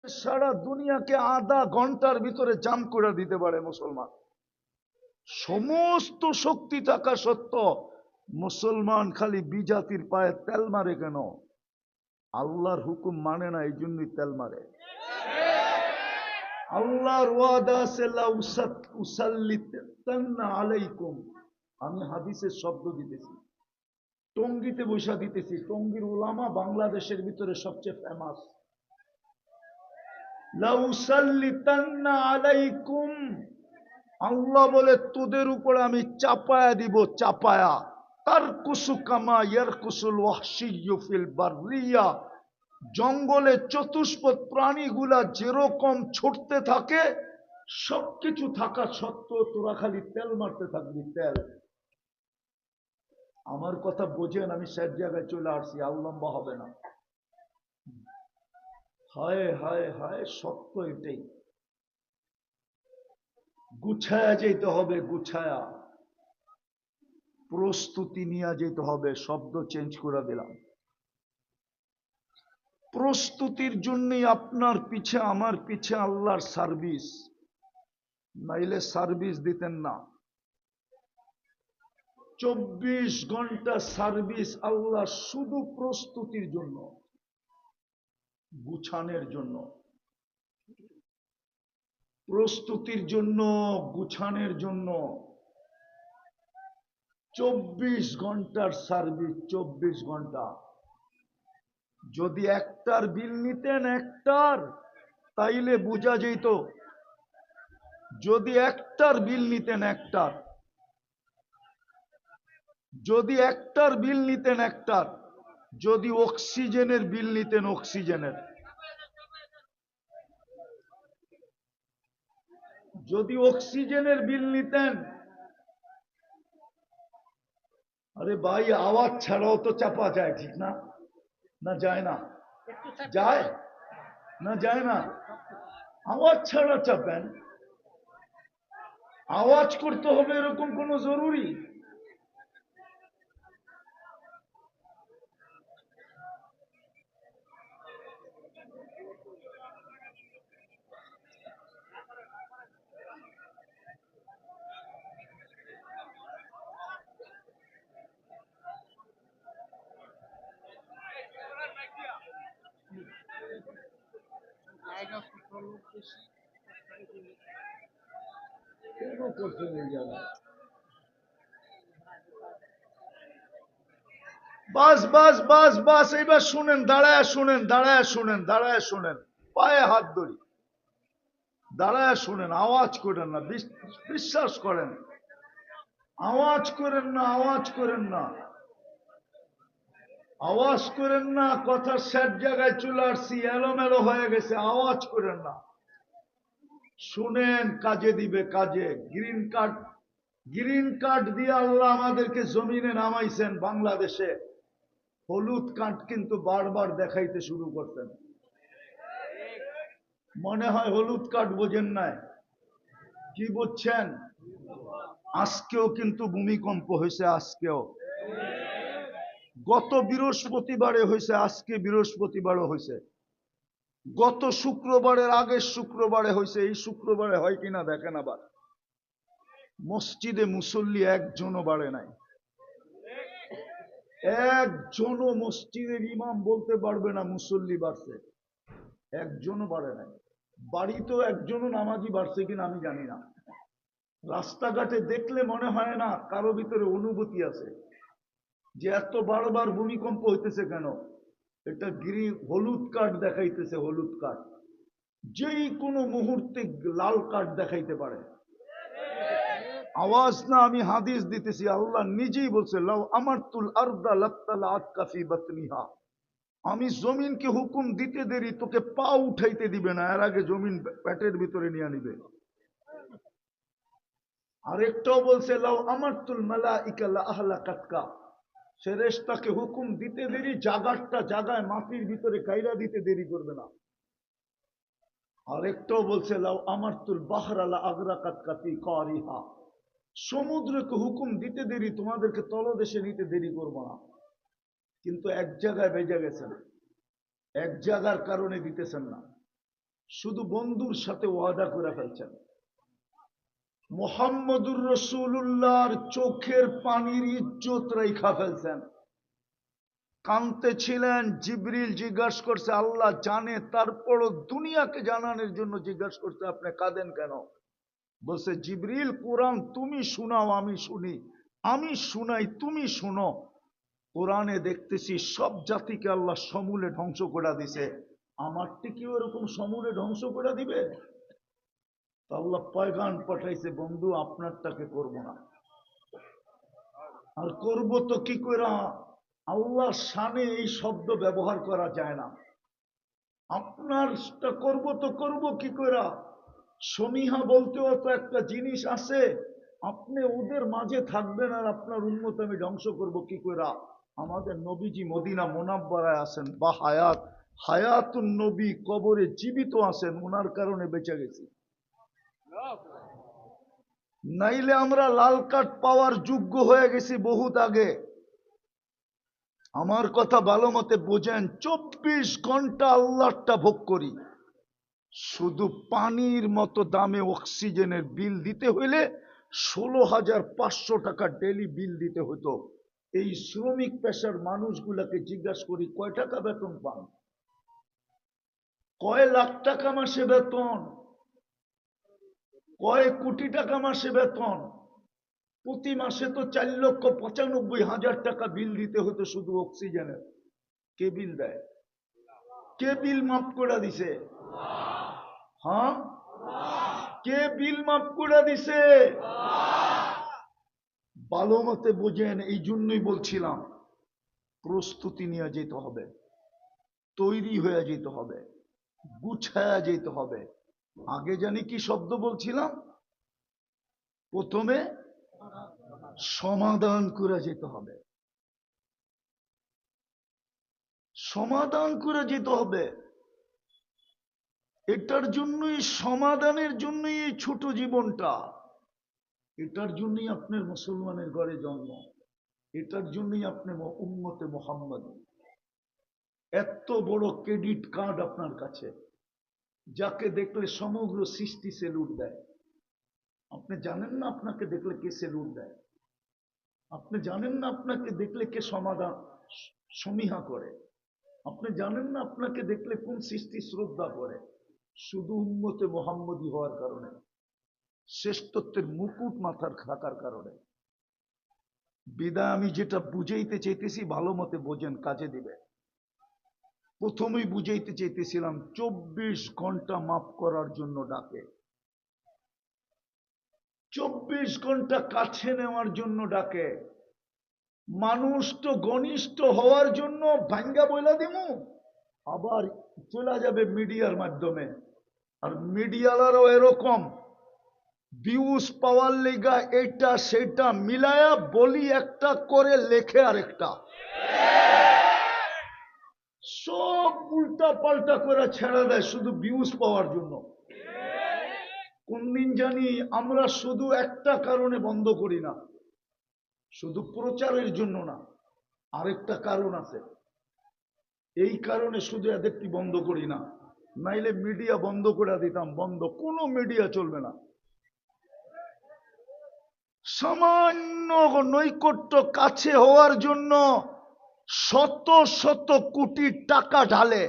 সারা দুনিয়াকে আধা ঘন্টার ভিতরে জাম করে দিতে পারে মুসলমান। সমস্ত শক্তি থাকা সত্ত্বেও মুসলমান খালি বিজাতির পায়ে তেল মারে কেন? আল্লাহর হুকুম মানে না, এই জন্যই তেল মারে। আল্লাহর ওয়াদা আছে লা উসাল্লিতান্না আলাইকুম। আমি হাদিসের শব্দ দিতেছি, টঙ্গিতে বৈশা দিতেছি। টঙ্গীর উলামা বাংলাদেশের ভিতরে সবচেয়ে ফেমাস। লা উসাল্লিতান্না আলাইকুম, আল্লাহ বলে তোদের উপরে আমি চাপায়া দিব, চাপায়া। তারকুসু কামা ইয়ারকুসুল ওয়াহশিয়্যু ফিল বাররিয়া, জঙ্গলে চতুষ্পদ প্রাণীগুলা যেরকম ছুটতে থাকে, সবকিছু থাকা সত্ত্বেও তোরা খালি তেল মারতে থাকবি, তেল। আমার কথা বোঝেন, আমি শেষ জায়গায় চলে আসছি, আর লম্বা হবে না। হায় হায় হায়, সত্য এটাই। গুছায়া যেতে হবে, গুছায়া প্রস্তুতি নিয়ে যেতে হবে। শব্দ চেঞ্জ করে দিলাম। প্রস্তুতির জন্যই আপনার পিছে আমার পিছে আল্লাহর সার্ভিস, নাইলে সার্ভিস দিতেন না। 24 ঘন্টা সার্ভিস আল্লাহ, শুধু প্রস্তুতির জন্য, গুছানোর জন্য, প্রস্তুতির জন্য, গুছানোর জন্য। 24 ঘন্টার সার্ভিস, 24 ঘন্টা। যদি একটার বিল নিতেন, একটার, তাইলে বোঝা যেত। যদি একটার বিল নিতেন, একটার, যদি একটার বিল নিতেন, একটার, যদি অক্সিজেনের বিল নিতেন, অক্সিজেনের, যদি অক্সিজেনের বিল নিতেন। আরে ভাই, আওয়াজ ছাড়াও তো চাপা যায়, ঠিক না? না যায় না? যায় না? যায় না? আওয়াজ ছাড়া চাপেন। আওয়াজ করতে হবে এরকম কোন জরুরি? কেন করছেন এই জায়গায়? বাস বাস বাস বাস, এবার শুনেন, দাঁড়ায় শুনেন, দাঁড়ায় শুনেন, দাঁড়ায় শুনেন, পায়ে হাত ধরি, দাঁড়ায় শুনেন। আওয়াজ করেন না, বিশ্বাস করেন। আওয়াজ করেন না, আওয়াজ করেন না, আওয়াজ করেন না। কথা শেষ জায়গায় চলে আসছি, এলোমেলো হয়ে গেছে, আওয়াজ করেন না। শুনেন, কাজে দিবে, কাজে। গ্রিন কার্ড, গ্রিন কার্ড দিয়ে আল্লাহ আমাদেরকে জমিনে নামাইছেন। বাংলাদেশে হলুদ কার্ড কিন্তু বারবার দেখাইতে শুরু করতেন। মনে হয় হলুদ কার্ড বোঝেন নাই। কি বুঝছেন? আজকেও কিন্তু ভূমিকম্প হয়েছে, আজকেও। গত বৃহস্পতিবারে হয়েছে, আজকে বৃহস্পতিবারও হয়েছে। গত শুক্রবারের আগের শুক্রবারে হয়েছে, এই শুক্রবারে হয় কিনা দেখেন। আবার মসজিদে মুসল্লি একজনও বাড়ে নাই, একজনও মসজিদের ইমাম বলতে পারবে না মুসল্লি বাড়ছে, একজনও বাড়ে নাই। বাড়িতেও একজনও নামাজি বাড়ছে কিনা আমি জানি না। রাস্তাঘাটে দেখলে মনে হয় না কারো ভিতরে অনুভূতি আছে যে এত বারবার ভূমিকম্প হইতেছে কেন। এটা হলুদ কার্ড দেখাইতেছে, হলুদ কার্ড। যেই কোনো মুহূর্তে লাল কার্ড দেখাইতে পারে। আওয়াজ না, আমি হাদিস দিতেছি। আল্লাহ নিজেই বলছে, লাউ আমারতুল আরদা লাত্তালাআত কাফি বাতনিহা, আমি জমিনকে হুকুম দিতে দেরি, তোকে পা উঠাইতে দিবে না, এর আগে জমিন পেটের ভিতরে নিয়ে নিবে। আরেকটাও বলছে, লাউ আমারতুল মালাইকা লাআহলাকাতকা, ফেরেশতাকে হুকুম দিতে দেরি, জাগারটা জাগায় মাটির ভিতরে গাইরা দিতে দেরি করবে না। আরেকটাও বলছে, লাউ আমারতুল বাহরা লাআগরাকাতকা ফি কারিহা, সমুদ্রকে হুকুম দিতে দেরি, তোমাদেরকে তলদেশে নিতে দেরি করবো না। কিন্তু এক জায়গায় বেজে গেছেন, এক জায়গার কারণে দিতেছেন না। শুধু বন্ধুর সাথে ওয়াদা করে ফেলছেন। মুহাম্মদুর রাসূলুল্লাহর চোখের পানির ইজ্জত রেখা ফেলছেন। কাঁদতে ছিলেন, জিবরিল জিজ্ঞাসা করছে, আল্লাহ জানে তারপরও দুনিয়াকে জানানোর জন্য জিজ্ঞাসা করছে, আপনি কাঁদেন কেন? বলছে, জিবরিল কোরআন তুমি শোনাও আমি শুনি, আমি শুনাই তুমি শুনো। কোরআনে দেখতেছি সব জাতিকে আল্লাহ সমূলে ধ্বংস করে দিছে, আমারটি কি ওরকম সমূলে ধ্বংস করে দিবে? আল্লাহ পয়গাম পাঠাইছে, বন্ধু আপনারটাকে করব না। আর করব তো কি করে? আল্লাহর শানে এই শব্দ ব্যবহার করা যায় না। আপনারটা করব তো করব কি করে? সমীহা বলতেও তো একটা জিনিস আছে, আপনি ওদের মাঝে থাকবেন আর আপনার উন্মত আমি ধ্বংস করব কি করে? আমাদের নবীজি মদিনা মুনাব্বারায় আছেন, বা হায়াত হায়াতুন নবী কবরে জীবিত আছেন, ওনার কারণে বেঁচে গেছি। নাইলে আমরা লাল কার্ড পাওয়ার যোগ্য হয়ে গেছি বহুত আগে। আমার কথা ভালো মতে বোঝেন, 24 ঘন্টা আল্লাহটা ভোগ করি। শুধু পানির মতো দামে অক্সিজেনের বিল দিতে হইলে 16,500 টাকা ডেলি বিল দিতে হতো। এই শ্রমিক পেশার মানুষগুলাকে জিজ্ঞাসা করি, কয় টাকা বেতন পান? কয় লাখ টাকা মাসে বেতন? কয় কোটি টাকা মাসে বেতন? প্রতি মাসে তো 4,95,000 টাকা বিল দিতে হতো শুধু অক্সিজেনের। কে বিল দেয়? কে বিল মাফ করে দিছে? হ্যাঁ, কে বিল মাফ করে দিছে? ভালো মতে বোঝেন। এই জন্যই বলছিলাম প্রস্তুতি নিয়ে যেতে হবে, তৈরি হয়ে যেতে হবে, গুছায়া যেতে হবে। আগে জানি কি শব্দ বলছিলাম? প্রথমে সমাধান করে যেতে হবে, সমাধান করে যেতে হবে। এটার জন্যই, সমাধানের জন্যই এই ছোট জীবনটা, এটার জন্যই আপনার মুসলমানের ঘরে জন্ম, এটার জন্যই আপনি উম্মতে মুহাম্মদ। এত বড় ক্রেডিট কার্ড আপনার কাছে, যাকে দেখলে সমগ্র সৃষ্টি সেলুট দেয়। আপনি জানেন না আপনাকে দেখলে কে সেলুট দেয়? আপনি জানেন না আপনাকে দেখলে কে সমাধান সমীহা করে? আপনি জানেন না আপনাকে দেখলে কোন সৃষ্টি শ্রদ্ধা করে? শুধু উম্মতে মুহাম্মদী হওয়ার কারণে, শ্রেষ্ঠত্বের মুকুট মাথার থাকার কারণে। বিদায় আমি যেটা বুঝাইতে চাইতেছি ভালো মতে বোঝেন, কাজে দিবে। প্রথমেই বুঝাইতে চাইতেছিলাম 24 ঘন্টা মাফ করার জন্য ডাকে, 24 ঘন্টা কাছে নেওয়ার জন্য ডাকে। মানুষ তো ঘনিষ্ঠ হওয়ার জন্য ভাঙ্গা বইলা দিমু, আবার চলে যাবে মিডিয়ার মাধ্যমে। আর মিডিয়ালারও এরকম, ভিউজ পাওয়ার লেগা এটা সেটা মিলায়া বলি একটা, করে লেখে আরেকটা, সব উল্টা পাল্টা করে ছেড়ে দেয় শুধু ভিউজ পাওয়ার জন্য। কোন দিন জানি আমরা শুধু একটা কারণে বন্ধ করি না, শুধু প্রচারের জন্য না, আরেকটা কারণ আছে। এই কারণে শুধু এদেরটি বন্ধ করি না, নাইলে মিডিয়া বন্ধ করে দিতাম। বন্ধ, কোনো মিডিয়া চলবে না। সামান্য নৈকট্য কাছে হওয়ার জন্য শত শত কোটি টাকা ঢালে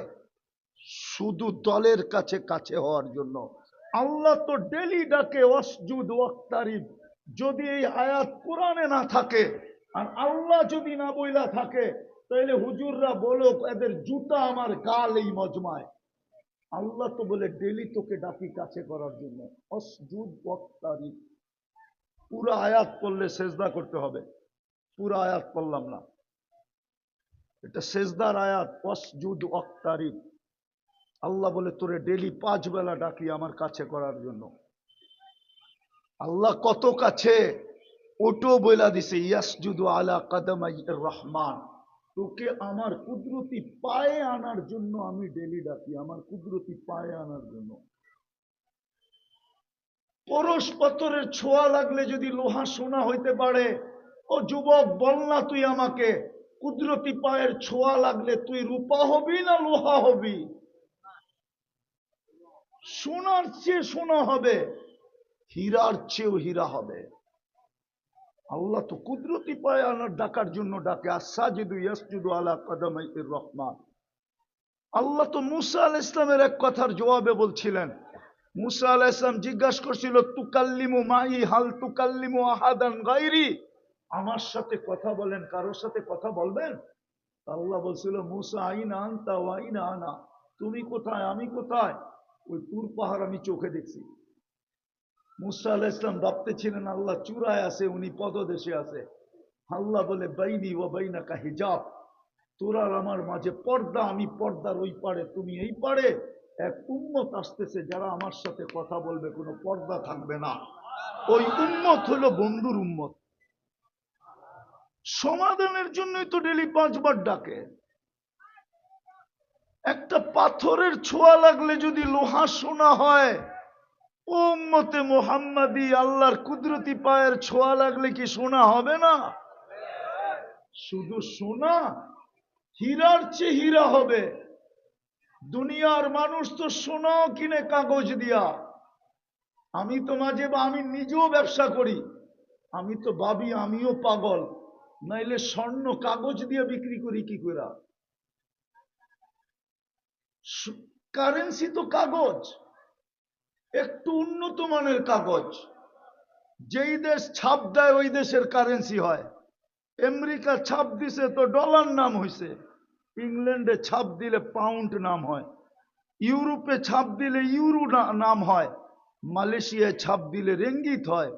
শুধু দলের কাছে কাছে হওয়ার জন্য। আল্লাহ তো ডেলি ডাকে ওয়াসজুদ ওয়াক্তারিব। যদি এই আয়াত কোরআনে না থাকে আর আল্লাহ যদি না বইলা থাকে, তাহলে হুজুররা বলো এদের জুতা আমার গাল এই মজমায়। আল্লাহ তো বলে ডেলি তোকে ডাকি কাছে করার জন্য, ওয়াসজুদ ওয়াক্তারিব। পুরো আয়াত পড়লে সেজদা করতে হবে, পুরো আয়াত পড়লাম না, এটা সেজদার আয়াত। ওয়াসজুদ ওয়াক্তারিব। আল্লাহ বলে তোরে ডেলি 5 বেলা ডাকি আমার কাছে করার জন্য। আল্লাহ কত কাছে ওটো বইলা দিছে, ইয়াসজুদু আলা কাদামাই রহমান। তোকে আমার কুদরতি পায়ে আনার জন্য আমি ডেলি ডাকি, আমার কুদরতি পায়ে আনার জন্য। পরশ পাথরের ছোঁয়া লাগলে যদি লোহা সোনা হইতে পারে, ও যুবক বল না তুই আমাকে, কুদরতি পায়ের ছোঁয়া লাগলে তুই রূপা হবি না লোহা হবি? সোনার চেয়ে সোনা হবে, হীরার চেয়েও হীরা হবে। আল্লাহ তো কুদরতি পায় আল্লাহ ডাকার জন্য ডাকে, আসাজিদু ইয়াসজুদু আলা কাদামাইর রহমান। আল্লাহ তো মুসা আলাইহিস ইসলামের এক কথার জবাবে বলছিলেন, মুসা আলাইহিস ইসলাম জিজ্ঞাসা করছিল, তুকাল্লিমু মাই হাল তুকাল্লিমু আহাদান গায়রি, আমার সাথে কথা বলেন, কারোর সাথে কথা বলবেন? আল্লাহ বলছিল, মুসা আইনা আনতা ওয়া আইনা আনা, তুমি কোথায় আমি কোথায়? ওই তুর পাহাড় আমি চোখে দেখছি। মুসা আলাইহিস ইসলাম ভাবতেছিলেন আল্লাহ চূড়ায় আছে, উনি পদদেশে আছে। আল্লাহ বলে, বাইনি ওয়া বাইনাকা হিজাব, তোরা আর আমার মাঝে পর্দা, আমি পর্দার ওই পারে, তুমি এই পারে। এক উম্মত আসতেছে যারা আমার সাথে কথা বলবে, কোনো পর্দা থাকবে না। ওই উম্মত হলো বন্ধুর উম্মত। সমাধানের জন্যই তো ডেলি 5 বার ডাকে। একটা পাথরের ছোঁয়া লাগলে যদি লোহা সোনা হয়, ও উম্মতে মুহাম্মাদি, আল্লাহর কুদরতি পায়ের ছোঁয়া লাগলে কি সোনা হবে না? শুধু সোনা, হীরার চেয়ে হীরা হবে। দুনিয়ার মানুষ তো সোনাও কিনে কাগজ দিয়া। আমি তো মাঝে বা আমি নিজেও ব্যবসা করি, আমি তো ভাবি আমিও পাগল, নাইলে স্বর্ণ কাগজ দিয়ে বিক্রি করি কি করে? কারেন্সি তো কাগজ, একটু উন্নত মানের কাগজ। যেই দেশ ছাপ দেয় ওই দেশের কারেন্সি হয়। আমেরিকা ছাপ দিছে তো ডলার নাম হয়েছে, ইংল্যান্ডে ছাপ দিলে পাউন্ড নাম হয়, ইউরোপে ছাপ দিলে ইউরো নাম হয়, মালয়েশিয়ায় ছাপ দিলে রেঙ্গিত হয়,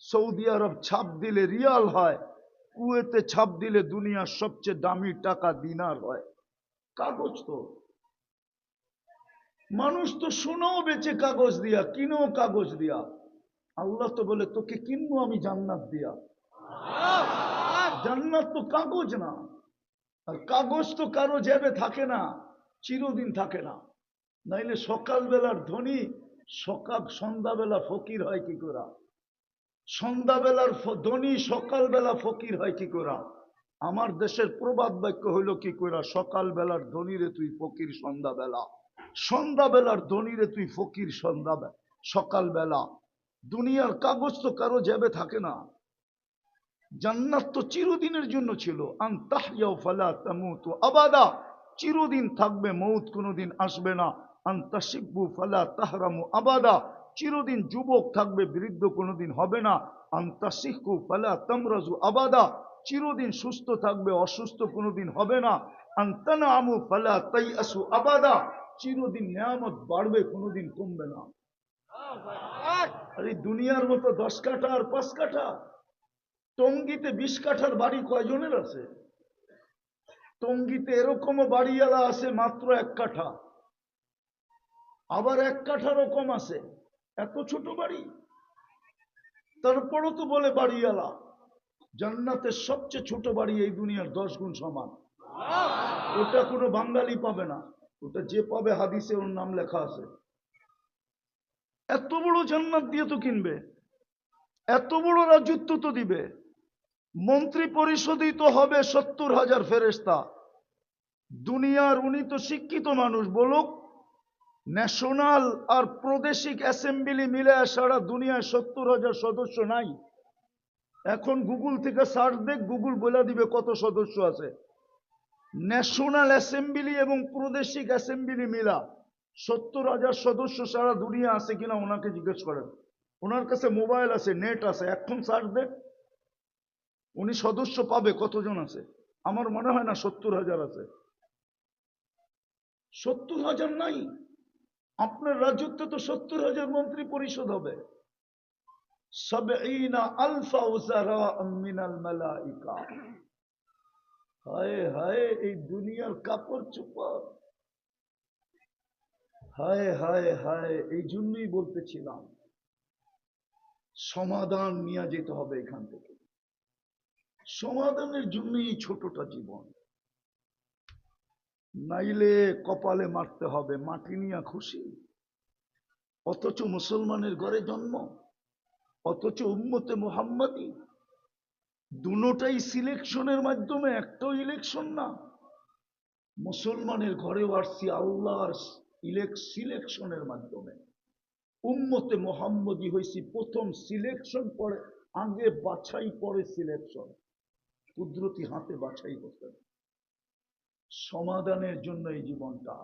সৌদি আরব ছাপ দিলে রিয়াল হয়, কুয়েতে ছাপ দিলে দুনিয়ার সবচেয়ে দামি টাকা দিনার হয়। কাগজ তো, মানুষ তো সোনাও বেচে কাগজ দিয়া, কিনেও কাগজ দিয়া। আল্লাহ তো বলে, তোকে কিনবো আমি জান্নাত দিয়া। জান্নাত তো কাগজ না, আর কাগজ তো কারো জেবে থাকে না, চিরদিন থাকে না। নাইলে সকালবেলার ধনী সন্ধ্যাবেলা ফকির হয় কি করে? সন্ধ্যাবেলার ধনী সকালবেলা ফকির হয় কি করে? আমার দেশের প্রবাদ বাক্য হইল কি করে, সকালবেলার ধনীরে তুই ফকির সন্ধ্যাবেলা, সন্ধ্যাবেলার ধনীরে তুই ফকির সকালবেলা। দুনিয়ার কাগজ তো কারো জেবে থাকে না। জান্নাত তো চিরদিনের জন্য ছিল, আনতাহইয়া ফালা তামুতু আবাদা, চিরদিন থাকবে, মৌত কোনোদিন আসবে না। আনতাশিব্বু ফালা তাহরামু আবাদা, চিরদিন যুবক থাকবে, বৃদ্ধ কোনোদিন হবে না। আনতাশিহু ফালা তামরাজু আবাদা, চিরদিন সুস্থ থাকবে, অসুস্থ কোনোদিন হবে না। আনতানামু ফালা তাইয়াসু আবাদা, চিরদিন নিয়ামত বাড়বে, কোনোদিন কমবে না। আর এই দুনিয়ার মতো 10 কাঠা আর 5 কাঠা, টঙ্গিতে 20 কাঠার বাড়ি কয়জনের আছে? টঙ্গিতে এরকমও বাড়িওয়ালা আছে মাত্র 1 কাঠা, আবার 1 কাঠারও কম আছে, এত ছোট বাড়ি। তারপরও তো বলে বাড়িওয়ালা। জান্নাতের সবচেয়ে ছোট বাড়ি এই দুনিয়ার 10 গুণ সমান। ওটা কোনো বাঙালি পাবে না, ওটা যে পাবে হাদিসে ওর নাম লেখা আছে। এত বড় জান্নাত দিয়ে তো কিনবে, এত বড় রাজত্ব তো দিবে। মন্ত্রী পরিষদই তো হবে 70,000 ফেরেশতা। দুনিয়ার উনি তো শিক্ষিত মানুষ, বলুক ন্যাশনাল আর প্রাদেশিক অ্যাসেম্বলি মিলে সারা দুনিয়ায় 70,000 সদস্য নাই। এখন গুগল থেকে সার্চ দেখ, গুগল বলে দিবে কত সদস্য আছে। ন্যাশনাল অ্যাসেম্বলি এবং প্রাদেশিক অ্যাসেম্বলি মিলা 70,000 সদস্য সারা দুনিয়া আছে কিনা ওনাকে জিজ্ঞেস করেন। ওনার কাছে মোবাইল আছে, নেট আছে, এখন সার্চ দেখ, উনি সদস্য পাবে কতজন আছে। আমার মনে হয় না 70,000 আছে। 70,000 নাই। আপনার রাজত্বে তো 70,000 মন্ত্রী পরিষদ হবে। 70,000 উযারা মিনাল মালাইকা। হায় হায়, এই দুনিয়ার কাপড় চোপড়, হায় হায় হায়। এই জন্যই বলতেছিলাম সমাধান নিয়ে যেতে হবে এখান থেকে। সমাধানের জন্যই ছোটটা জীবন, নাইলে কপালে মারতে হবে, মাটি নিয়ে খুশি। অথচ মুসলমানের ঘরে জন্ম, অথচ উম্মতে মুহাম্মাদি। দুটোটাই সিলেকশনের মাধ্যমে, একটাও ইলেকশন না। মুসলমানের ঘরে আসছি, আল্লাহর সিলেকশনের মাধ্যমে। উম্মতে মোহাম্মদী হয়েছি প্রথম সিলেকশন, পরে আগে বাছাই পরে সিলেকশন। কুদরতি হাতে বাছাই করতেন। সমাধানের জন্য এই জীবনটা,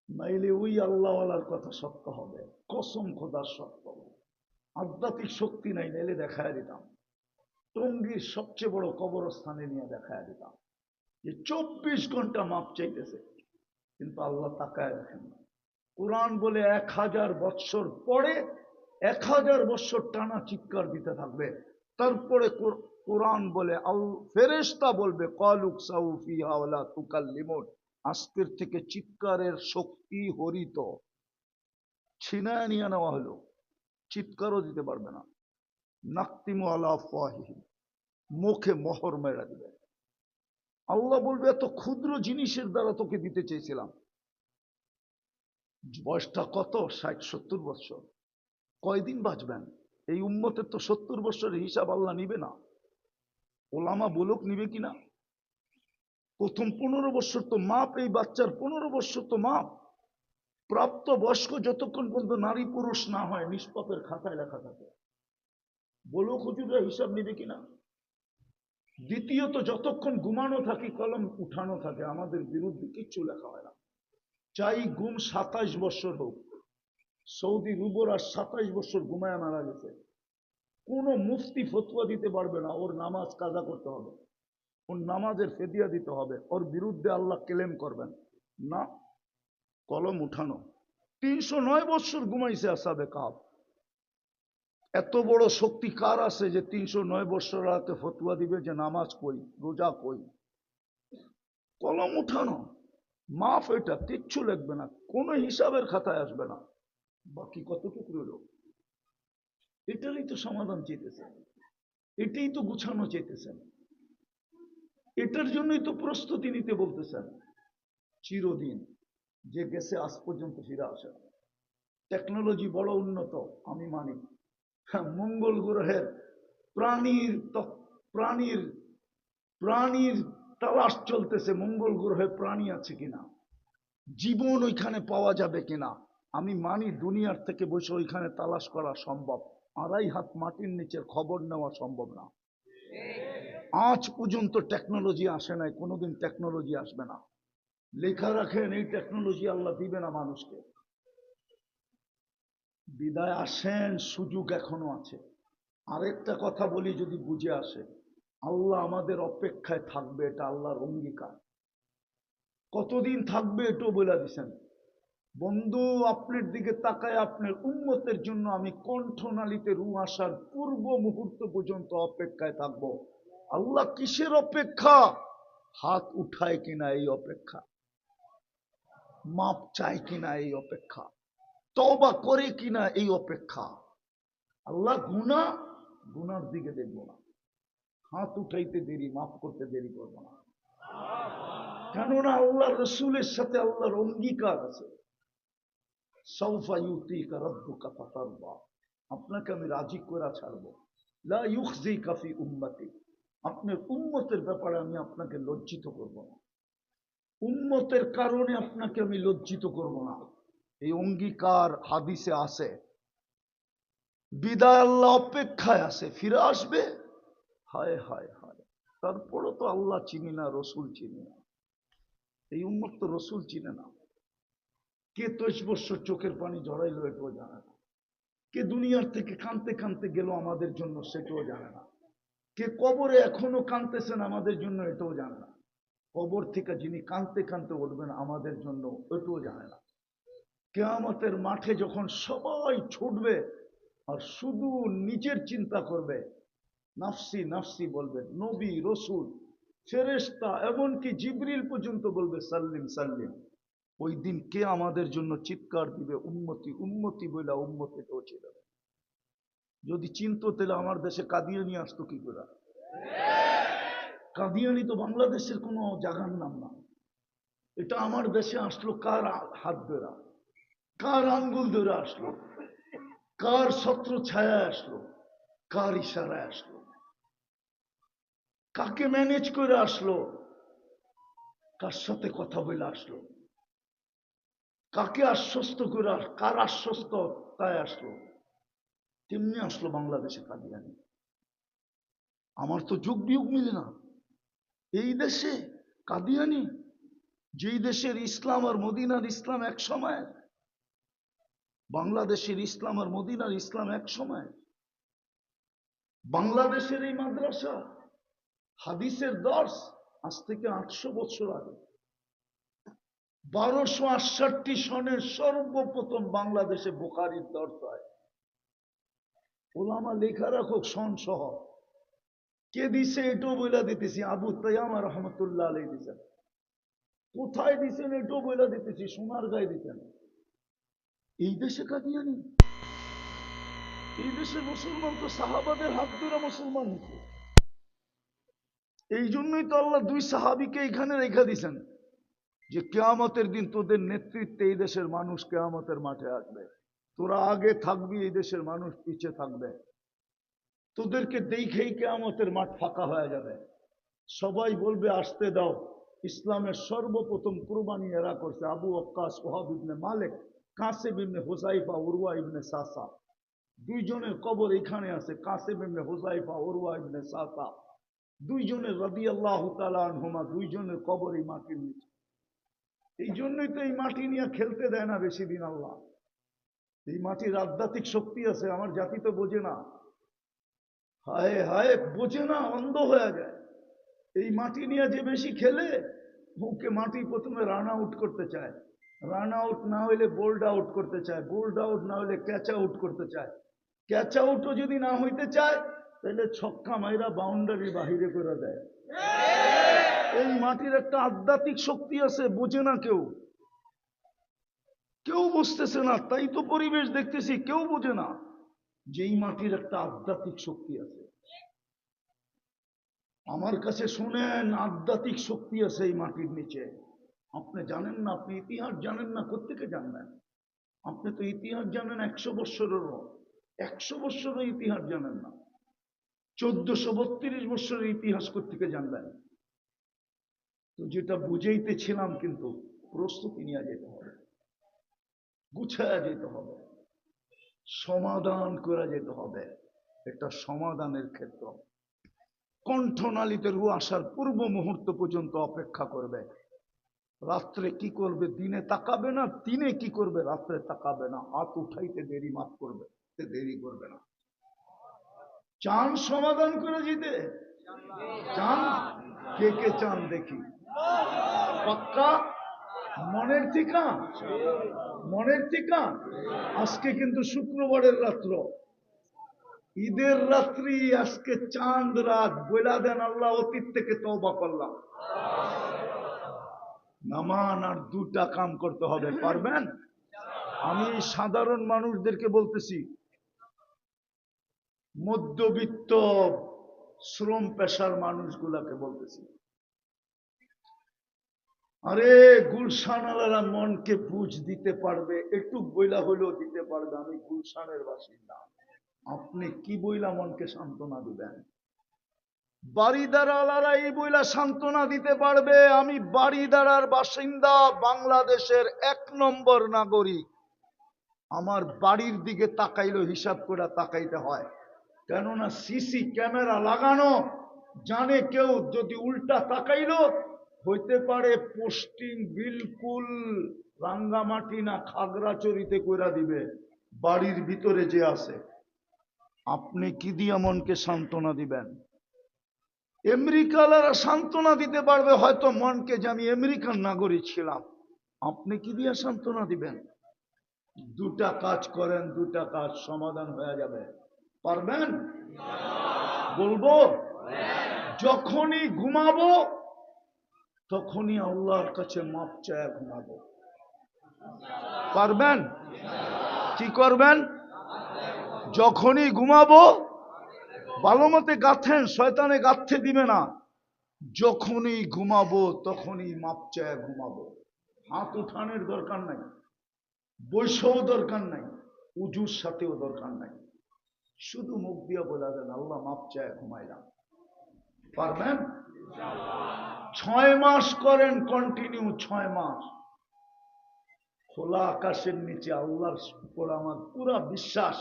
নাইলে ওই আল্লাহওয়ালার কথা সত্য হবে, কসম খোদার সত্য। আধ্যাত্মিক শক্তি নাই, নাইলে দেখায় দিতাম। টঙ্গীর সবচেয়ে বড় কবরস্থানে নিয়ে দেখায় দিতাম যে 24 ঘন্টা মাপ চাইতেছে, কিন্তু আল্লাহ তাকায় দেখেন না। কোরআন বলে 1000 বৎসর পরে 1000 বৎসর টানা চিৎকার দিতে থাকবে। তারপরে কোরআন বলে ফেরেশতা বলবে ক্বালু ইখসাউ ফিহা ওয়ালা তুকাল্লিমুন, আজকের থেকে চিৎকারের শক্তি হরিত ছিনায় নিয়ে নেওয়া হলো, চিৎকারও দিতে পারবে না। নাকতিমু আলা আফওয়াহিহিম, মুখে মোহর মেরা দিবে। আল্লাহ বলবে এত ক্ষুদ্র জিনিসের দ্বারা তোকে দিতে চেয়েছিলাম। বয়সটা কত? 60-70 বছর। কয়দিন বাঁচবেন? এই উম্মতের তো 70 বছরের হিসাব আল্লাহ নিবে না। ওলামা বলুক নিবে কিনা। প্রথম 15 বছর তো মাপ, এই বাচ্চার 15 বছর তো মাপ। প্রাপ্ত বয়স্ক যতক্ষণ পর্যন্ত নারী পুরুষ না হয় নিষ্পাপের খাতায় লেখা থাকে। বলুক হুজুররা হিসাব নিবে কিনা। দ্বিতীয়ত যতক্ষণ ঘুমানো থাকি কলম উঠানো থাকে, আমাদের বিরুদ্ধে কিচ্ছু লেখা হয় না। চাই গুম 27 বছর হোক। সৌদি রুবরা 27 বছর ঘুমায় মারা গেছে। কোন মুফতি ফতোয়া দিতে পারবে না ওর নামাজ কাজা করতে হবে, ওর নামাজের ফেদিয়া দিতে হবে, ওর বিরুদ্ধে আল্লাহ ক্লেম করবেন না। কলম উঠানো। 309 বছর ঘুমাইছে আসহাবে কাহফ। এত বড় শক্তি কার আছে যে 309 বছর আগে ফতোয়া দিবে যে নামাজ কই, রোজা কই? কলম উঠানো, মাফ। এটা কিচ্ছু লিখবে না, কোনো হিসাবের খাতায় আসবে না। বাকি কতটুকু রইল? এটারই তো সমাধান চেয়েছেন, এটাই তো গুছানো চেয়েছেন, এটার জন্যই তো প্রস্তুতি নিতে বলতেছেন। চিরদিন যে গেছে আজ পর্যন্ত ফিরে আসে। টেকনোলজি বড় উন্নত, আমি মানি। হ্যাঁ, মঙ্গল গ্রহের প্রাণীর প্রাণীর প্রাণীর তালাশ চলতেছে, মঙ্গল গ্রহে প্রাণী আছে কিনা, জীবন ওইখানে পাওয়া যাবে কিনা। আমি মানি দুনিয়ার থেকে বসে ওইখানে তালাশ করা সম্ভব, 2.5 হাত মাটির নিচের খবর নেওয়া সম্ভব না। আজ পর্যন্ত টেকনোলজি আসে নাই, কোনোদিন টেকনোলজি আসবে না। লেখা রাখেন এই টেকনোলজি আল্লাহ দিবে না মানুষকে। বিদায় আসেন, সুযোগ এখনো আছে। আরেকটা কথা বলি যদি বুঝে আসে, আল্লাহ আমাদের অপেক্ষায় থাকবে, এটা আল্লাহর অঙ্গীকার। কতদিন থাকবে এটাও বলে দিছেন। বন্ধু, আপনার দিকে তাকায় আপনার উম্মতের জন্য আমি কণ্ঠনালীতে রু আসার পূর্ব মুহূর্ত পর্যন্ত অপেক্ষায় থাকব। আল্লাহ কিসের অপেক্ষা? হাত উঠায় কিনা এই অপেক্ষা, মাপ চায় কিনা এই অপেক্ষা, তওবা করে কিনা এই অপেক্ষা। আল্লাহ গুনার দিকে দেখবো না, হাত উঠাইতে দেরি, মাফ করতে দেরি করবো না। কেননা আল্লাহ রসুলের সাথে আল্লাহর অঙ্গীকার আছে। সাউফা ইউতিকা রাব্বুকা ফাতারদা, আপনাকে আমি রাজি করে ছাড়বো। লা ইউখজিকা ফি উম্মতি, আপনার উম্মতের ব্যাপারে আমি আপনাকে লজ্জিত করব না, উম্মতের কারণে আপনাকে আমি লজ্জিত করব না। এই অঙ্গীকার হাদিসে আছে। বিদায় আল্লাহ অপেক্ষায় আছে, ফিরে আসবে। হায় হায় হায়, তারপরও তো আল্লাহ চিনি না, রসুল চিনি না। এই উম্মত তো রসুল চিনে না। কে 23 বছর চোখের পানি ঝরাইলো এটাও জানে না। কে দুনিয়ার থেকে কাঁদতে কাঁদতে গেল আমাদের জন্য সেটাও জানে না। কে কবরে এখনো কাঁদতেছেন আমাদের জন্য এটাও জানে না। কবর থেকে যিনি কাঁদতে কাঁদতে উঠবেন আমাদের জন্য এটাও জানে না। কিয়ামতের মাঠে যখন সবাই ছুটবে আর শুধু নিজের চিন্তা করবে, নাফসি নাফসি বলবে, নবী রসুল ফেরেশতা এমনকি জিবরিল পর্যন্ত বলবে সাল্লিম সাল্লিম। ওই দিন কে আমাদের জন্য চিৎকার দিবে উম্মতি উম্মতি বইলা উম্মতে পৌঁছে যাবে। যদি চিন্ত তাহলে আমার দেশে কাদিয়ানি আসতো কি করে? কাদিয়ানি তো বাংলাদেশের কোনো জায়গার নাম না। এটা আমার দেশে আসলো কার হাত ধরা, কার আঙ্গুল ধরে আসলো, কার ছত্র ছায়া আসলো, কার ইশারায় আসলো, কাকে ম্যানেজ করে আসলো, কার সাথে কথা বলে আসলো। কাকে আশ্বস্ত করে, কার আশ্বস্ত তাই আসলো? কেমনি আসলো বাংলাদেশে কাদিয়ানি? আমার তো যুগ বিয়োগ মিলে না। এই দেশে কাদিয়ানি, যেই দেশের ইসলাম আর মদিনার ইসলাম এক সময়, বাংলাদেশের ইসলাম আর মদিনার ইসলাম এক সময়। বাংলাদেশের এই মাদ্রাসা, হাদিসের দর্শ আজ থেকে 800 বছর আগে, 1268 সনের সর্বপ্রথম বাংলাদেশে বুখারীর দর্শ হয়। ওলামা লেখা রাখো সন সহ। কে দিছে এটাও বইলা দিতেছি, আবু তাইয়ামা রহমতুল্লাহ আলাইহি দিছেন। কোথায় দিছেন এটাও বইলা দিতেছি, সোনার গায়ে দিতেন। এই দেশে কাদিয়ানি, এই দেশের মুসলমান তো সাহাবাদের হাত ধরে মুসলমান হয়েছে। এই জন্যই তো আল্লাহ 2 সাহাবীকে এখানে রেখে দিছেন, যে কিয়ামতের দিন তোদের নেতৃত্বে এই দেশের মানুষ কিয়ামতের মাঠে আসবে। তোরা আগে থাকবি, এই দেশের মানুষ পিছে থাকবে। তোদেরকে দেখেই কিয়ামতের মাঠ ফাঁকা হয়ে যাবে। সবাই বলবে আসতে দাও। ইসলামের সর্বপ্রথম কুরবানি এরা করছে, আবু ওয়াক্কাস, ওহাব ইবনে মালিক, কাসেম ইবনে হুযাইফা, উরওয়া ইবনে সাসা। দুইজনের কবর এখানে আছে, কাসেম ইবনে হুযাইফা, উরওয়া ইবনে সাসা। দুইজনের রাদিয়াল্লাহু তাআলা আনহুমা, দুইজনের কবর এই মাটির নিচে। এই জন্যই তো এই মাটি নিয়ে খেলতে দেয় না বেশি দিন আল্লাহ। এই মাটির আধ্যাত্মিক শক্তি আছে, আমার জাতি তো বোঝে না। হায় হায়, বোঝে না, অন্ধ হয়ে যায়। এই মাটি নিয়ে যে বেশি খেলে, ওকে মাটি প্রথমে রান আউট করতে চায়, রান আউট না হইলে বোল্ড আউট করতে চায়, বোল্ড আউট না হইলে ক্যাচ আউট করতে চায়, ক্যাচ আউটও যদি না হইতে চায় তাহলে ছক্কা মাইরা বাউন্ডারি বাহিরে করে দেয়। এই মাটির একটা আধ্যাত্মিক শক্তি আছে, বোঝে না কেউ, কেউ বুঝতেছে না। তাই তো পরিবেশ দেখতেছি, কেউ বোঝে না যে এই মাটির একটা আধ্যাত্মিক শক্তি আছে। আমার কাছে শুনেন, আধ্যাত্মিক শক্তি আছে এই মাটির নিচে। আপনি জানেন না, আপনি ইতিহাস জানেন না, কোত্থেকে জানবেন? আপনি তো ইতিহাস জানেন 100 বৎসরেরও, 100 বৎসরের ইতিহাস জানেন না। 1432 বৎসরের ইতিহাস কোত্থেকে জানবেন? তো যেটা বুঝাইতেছিলাম, কিন্তু প্রস্তুতি নিয়ে যেতে হবে, গুছায়া যেতে হবে, সমাধান করে যেতে হবে। একটা সমাধানের ক্ষেত্র। কণ্ঠনালীতে রু আসার পূর্ব মুহূর্ত পর্যন্ত অপেক্ষা করবে। রাত্রে কি করবে? দিনে তাকাবে না। দিনে কি করবে? রাত্রে তাকাবে না। হাত উঠাইতে দেরি মাফ করবে, দেরি করবে না। চান সমাধান করে যেতে? চান? কে কে চান দেখি? পাক্কা? মনের ঠিকা? মনের ঠিকা? আজকে কিন্তু শুক্রবারের রাত্র, ঈদের রাত্রি, আজকে চাঁদ রাত। বইলা দেন, আল্লাহ অতীত থেকে তওবা করলাম। নামান আর 2টা কাম করতে হবে, পারবেন? আমি সাধারণ মানুষদেরকে বলতেছি, মধ্যবিত্ত শ্রম পেশার মানুষগুলাকে বলতেছি, আরে গুলশান আলারা মনকে বুঝ দিতে পারবে, একটু বইলা হলেও দিতে পারবে। আমি গুলশানের বাসিন্দা, আপনি কি বইলা মনকে সান্ত্বনা দিবেন? বাড়িদারালারা এই বইলা সান্ত্বনা দিতে পারবে, আমি বাড়িদারার বাসিন্দা, বাংলাদেশের 1 নম্বর নাগরিক। আমার বাড়ির দিকে তাকাইলেও হিসাব করে তাকাইতে হয়, কেননা সিসি ক্যামেরা লাগানো। জানে কেউ যদি উল্টা তাকাইলো, হইতে পারে পোস্টিং বিলকুল রাঙ্গামাটি না খাগড়াছড়িতে কইরা দিবে, বাড়ির ভিতরে যে আছে। আপনি কি দিয়া মনকে সান্ত্বনা দিবেন? আমেরিকালারা সান্ত্বনা দিতে পারবে হয়তো মনকে, যে আমি আমেরিকান নাগরিক ছিলাম। আপনি কি দিয়া সান্ত্বনা দিবেন? 2টা কাজ করেন, 2টা কাজ সমাধান হয়ে যাবে। পারবেন? বলবো, যখনই ঘুমাবো তখনই আল্লাহর কাছে মাপ চায় ঘুমাবো। পারবেন? কি করবেন? যখনই ঘুমাবো, ভালো মতে গাঁথেন, শয়তানে গাঁথতে দিবে না। যখনই ঘুমাবো তখনই মাপ চায় ঘুমাবো। হাত উঠানোর দরকার নাই, বৈশও দরকার নাই, উজুর সাথেও দরকার নাই। শুধু মুখ দিয়ে বলা দেন, আল্লাহ মাপ চায় ঘুমাইলাম। পারবেন? 6 মাস করেন কন্টিনিউ, 6 মাস। খোলা আকাশের নিচে আল্লাহর উপর আমার পুরা বিশ্বাস,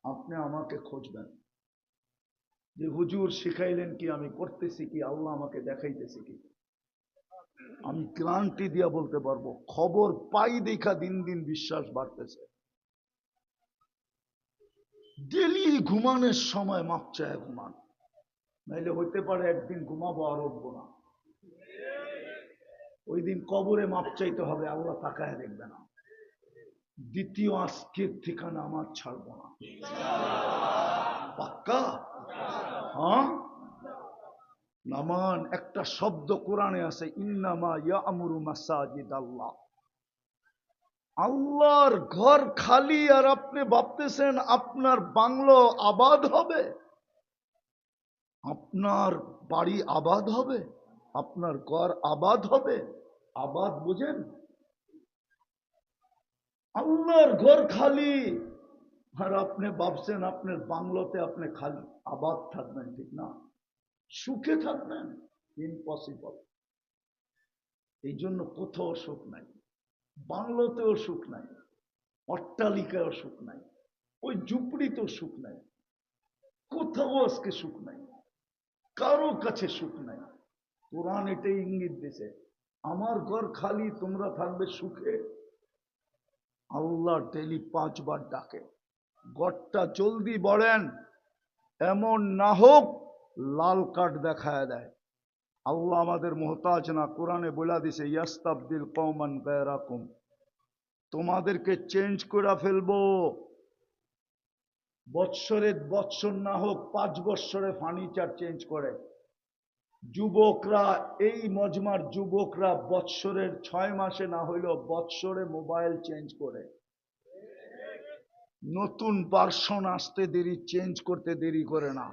আপনি আমাকে খুঁজবেন যে হুজুর শিখাইলেন কি, আমি করতেছি কি, আল্লাহ আমাকে দেখাইতেছি কি। আমি গ্যারান্টি দিয়া বলতে পারবো, খবর পাই দেখা দিন দিন বিশ্বাস বাড়তেছে। ডেলি ঘুমানোর সময় মাপ চায় ঘুমান, নাইলে হইতে পারে একদিন ঘুমাবো আর উঠবো না। ওই দিন কবরে মাপ চাইতে হবে, আল্লাহ তাকায় দেখবে না। দ্বিতীয় আজকের ঠিকানা আমার ছাড়বো না, পাক্কা? হ্যাঁ, নামান একটা শব্দ কোরআনে আছে, ইন্নামা ইয়ামুরু মাসাজিদ আল্লাহ। আল্লাহর ঘর খালি আর আপনি ভাবতেছেন আপনার বাংলো আবাদ হবে, আপনার বাড়ি আবাদ হবে, আপনার ঘর আবাদ হবে। আবাদ বুঝেন? আল্লাহর ঘর খালি আর আপনি ভাবছেন আপনার বাংলোতে আপনি খালি আবাদ থাকবেন, ঠিক না? সুখে থাকবেন, ইম্পসিবল। এই জন্য কোথাও সুখ নাই, বাংলোতেও সুখ নাই, অট্টালিকায়ও সুখ নাই, ওই ঝুপড়িতেও সুখ নাই, কোথাও আজকে সুখ নাই, কারো কাছে সুখ নাই। কোরআন এটাই ইঙ্গিত দিছে, আমার ঘর খালি, তোমরা থাকবে সুখে। আল্লাহ ডেলি 5 বার ডাকে, ঘরটা জলদি বলেন, এমন না হোক লাল কার্ড দেখায় দেয়। আল্লাহ আমাদের মোহতাজ না, কোরআনে বলে দিছে ইয়াস্তাবদিল কওমান গায়রাকুম, তোমাদেরকে চেঞ্জ করে ফেলবো। বৎসর না হোক 5 বৎসরে ফার্নিচার চেঞ্জ করে। যুবকরা, এই মজমার যুবকরা বৎসরের 6 মাসে না হইলেও বৎসরে মোবাইল চেঞ্জ করে। নতুন ভার্সন আসতে দেরি, চেঞ্জ করতে দেরি করে না।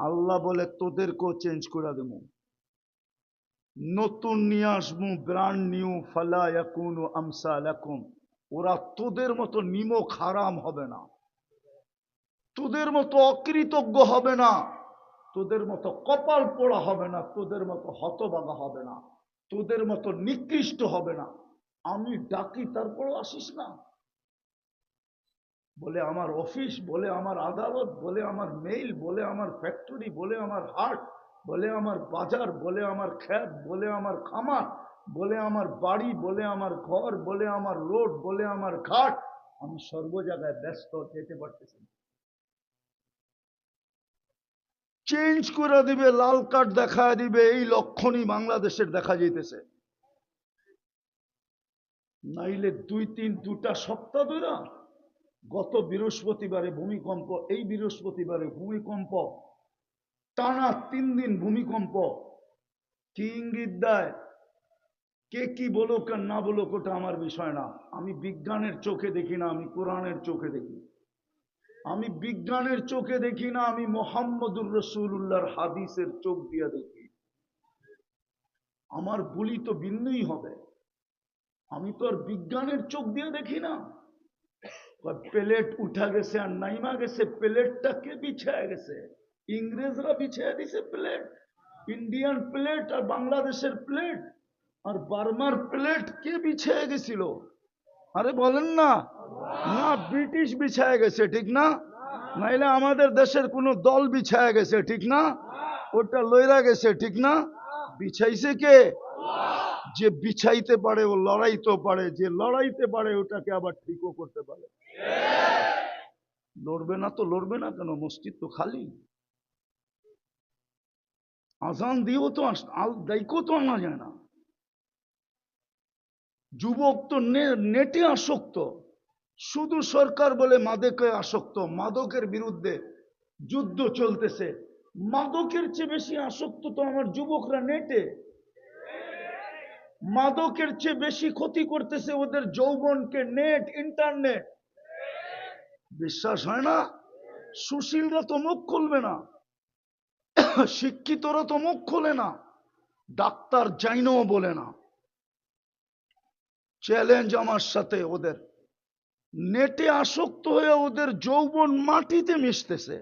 আল্লাহ বলে তোদেরকেও চেঞ্জ করে দেবো, নতুন নিয়ে আসবো, ব্র্যান্ড নিউ, ফালা ইয়াকুনু আমসালাকুম। ওরা তোদের মতো নিমক হারাম হবে না, তোদের মতো অকৃতজ্ঞ হবে না, তোদের মতো কপাল পোড়া হবে না, তোদের মতো হতভাগা হবে না, তোদের মতো নিকৃষ্ট হবে না। আমি ডাকি তারপরও আসিস না, বলে আমার অফিস, বলে আমার আদালত, বলে আমার মেইল, বলে আমার ফ্যাক্টরি, বলে আমার হাট, বলে আমার বাজার, বলে আমার ক্ষেত, বলে আমার খামার, বলে আমার বাড়ি, বলে আমার ঘর, বলে আমার রোড, বলে আমার ঘাট, আমি সর্ব জায়গায় ব্যস্ত, যেতে পারতেছি না। চেঞ্জ করে দিবে, লাল কার্ড দেখা দিবে, এই লক্ষণই বাংলাদেশের দেখা যাইতেছে। নাইলে 2-3 সপ্তাহ ধরে, গত বৃহস্পতিবারে ভূমিকম্প, এই বৃহস্পতিবারে ভূমিকম্প, টানা 3 দিন ভূমিকম্প। কি ইঙ্গিত দেয়? কে কি বলুক আর না বলুক ওটা আমার বিষয় না। আমি বিজ্ঞানের চোখে দেখি না, আমি কোরআনের চোখে দেখি। আমি বিজ্ঞানের চোখে দেখি না, আমি মুহাম্মদুর রাসূলুল্লাহর হাদিসের চোখ দিয়ে দেখি। আমার বলি তো ভিন্নই হবে, আমি তো আর বিজ্ঞানের চোখ দিয়ে দেখি না। প্লেট উঠা গেছে আর নাইমা গেছে, প্লেটটা কে বিছায় গেছে? ইংরেজরা বিছায় দিছে প্লেট। ইন্ডিয়ান প্লেট আর বাংলাদেশের প্লেট আর বার্মার প্লেট কে বিছায় গেছিল? আরে বলেন না, না ব্রিটিশ বিছায় গেছে, ঠিক না? নাইলে আমাদের দেশের কোন দল বিছায় গেছে, ঠিক না? ওটা লইরা গেছে, ঠিক না? বিছাইছে কে? যে বিছাইতে পারে ও লড়াইতেও পারে, যে লড়াইতে পারে ওটাকে আবার ঠিকও করতে পারে। লড়বে না তো লড়বে না কেন? মসজিদ তো খালি, আজান দিয়েও তো দায়িত্ব তো আনা যায় না। যুবক তো নেটে আসক্ত, শুধু সরকার বলে মাদকে আসক্ত, মাদকের বিরুদ্ধে যুদ্ধ চলতেছে। মাদকের চেয়ে বেশি আসক্ত তো আমার যুবকরা নেটে। মাদকের চেয়ে বেশি ক্ষতি করতেছে ওদের যৌবনকে নেট, ইন্টারনেট। বিশ্বাস হয় না? সুশীলরা তো মুখ খুলবে না, শিক্ষিতরা তো মুখ খোলে না, ডাক্তার জাইনও বলে না। চ্যালেঞ্জ আমার সাথে ওদের, নেটে আসক্ত হয়ে ওদের যৌবন মাটিতে মিশতেছে।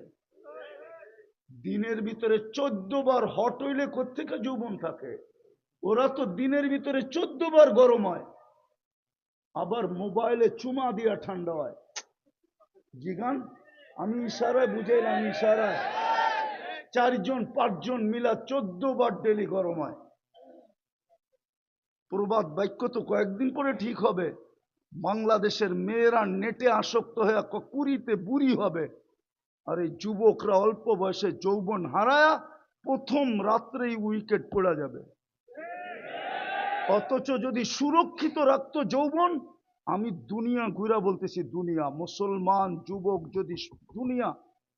দিনের ভিতরে 14 বার হট হইলে কোত্থেকে যৌবন থাকে? ওরা তো দিনের ভিতরে 14 বার গরম হয়। আবার মোবাইলে চুমা দিয়া ঠান্ডা হয়। জিগান আমি ইশারায় বুঝাইলাম, ইশারায় 4 জন 5 জন মিলা 14 বার ডেলি গরম হয়। প্রবাদ বাক্য তো কয়েকদিন পরে ঠিক হবে। বাংলাদেশের মেয়েরা নেটে আসক্ত হয়ে কুড়িতে বুড়ি হবে, আর এই যুবকরা অল্প বয়সে যৌবন হারায়া প্রথম রাত্রেই উইকেট পড়ে যাবে। অথচ যদি সুরক্ষিত রাখতো যৌবন, আমি দুনিয়া ঘুরা বলতেছি, দুনিয়া মুসলমান যুবক যদি দুনিয়া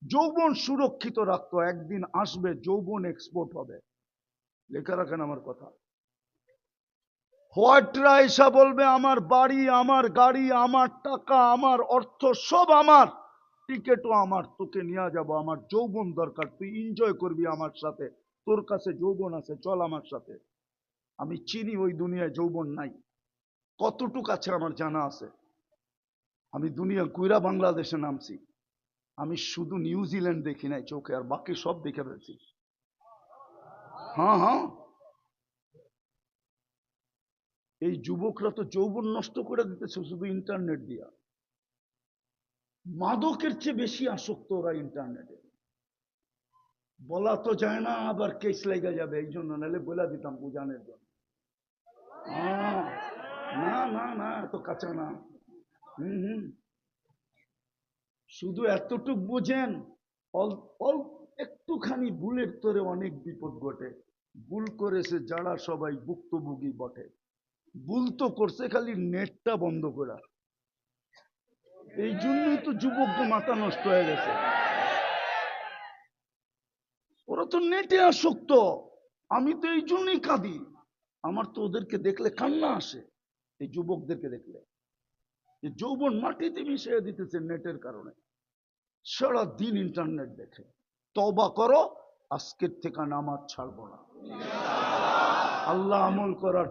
যৌবন সুরক্ষিত রাখতো, একদিন আসবে যৌবন এক্সপোর্ট হবে। লেখা রাখেন আমার কথা। হোয়াটরা এসা বলবে আমার বাড়ি, আমার গাড়ি, আমার টাকা, আমার অর্থ সব আমার, টিকেটও আমার, তোকে নিয়ে যাব, আমার যৌবন দরকার, তুই এনজয় করবি আমার সাথে, তোর কাছে যৌবন আছে, চল আমার সাথে। আমি চিনি ওই দুনিয়ায় যৌবন নাই, কতটুক আছে আমার জানা আছে। আমি দুনিয়া ঘুরা বাংলাদেশে নামছি, আমি শুধু নিউজিল্যান্ড দেখি নাই চোখে, আর বাকি সব দেখে ফেলছি। হ্যাঁ হ্যাঁ, এই যুবকরা তো যৌবন নষ্ট করে দিতেছে শুধু ইন্টারনেট দিয়া। মাদকের চেয়ে বেশি আসক্ত ওরা ইন্টারনেটে। বলা তো যায় না, আবার কেস লেগে যাবে, এই জন্য নাহলে বলে দিতাম বুঝানোর জন্য। না না না, এত কাঁচা না। হম, শুধু এতটুক বুঝেন, একটুখানি ভুলের তোরে অনেক বিপদ ঘটে। ভুল করেছে যারা সবাই ভুক্তভোগী বটে। ভুল তো করছে খালি নেটটা বন্ধ করা, এই জন্যই তো যুবক মাথা নষ্ট হয়ে গেছে। ওরা তো নেটে আসক্ত। আমি তো এই জন্যই কাঁদি, আমার তো ওদেরকে দেখলে কান্না আসে, এই যুবকদেরকে দেখলে। যৌবন মাটিতে মিশিয়ে দিতেছে নেটের কারণে, সারা দিন ইন্টারনেট দেখে। তওবা করো, আজকের থেকে নামাজ ছাড়বো না। আল্লাহ আমল করার